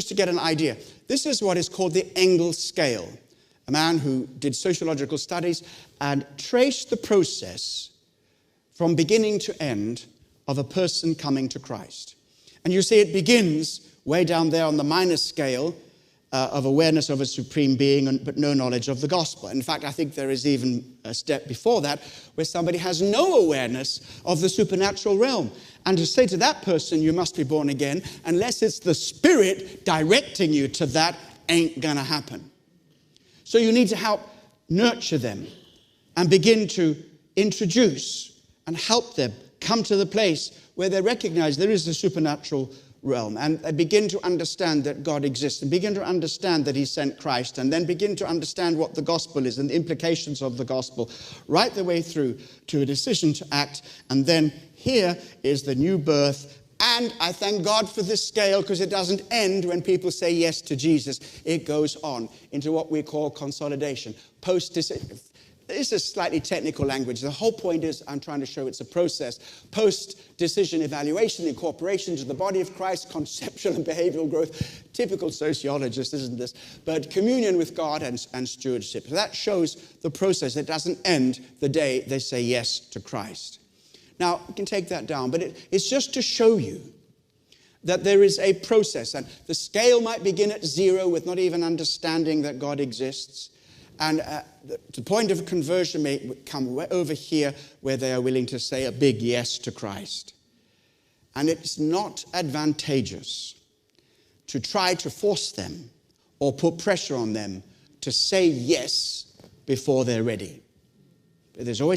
Just to get an idea, this is what is called the Engel scale. A man who did sociological studies and traced the process from beginning to end of a person coming to Christ. And you see it begins way down there on the minor scale of awareness of a supreme being, but no knowledge of the gospel. In fact, I think there is even a step before that where somebody has no awareness of the supernatural realm. And to say to that person, you must be born again, unless it's the Spirit directing you to that, ain't gonna happen. So you need to help nurture them and begin to introduce and help them come to the place where they recognize there is a supernatural realm, and they begin to understand that God exists, and begin to understand that He sent Christ, and then begin to understand what the gospel is and the implications of the gospel, right the way through to a decision to act. And then here is the new birth. And I thank God for this scale, because it doesn't end when people say yes to Jesus. It goes on into what we call consolidation. This is slightly technical language. The whole point is I'm trying to show it's a process. Post-decision evaluation, incorporation to the body of Christ, conceptual and behavioral growth. Typical sociologist, isn't this? But communion with God and stewardship. So that shows the process. It doesn't end the day they say yes to Christ. Now, you can take that down, but it's just to show you that there is a process. And the scale might begin at 0 with not even understanding that God exists. And the point of conversion may come over here where they are willing to say a big yes to Christ. And it's not advantageous to try to force them or put pressure on them to say yes before they're ready. There's always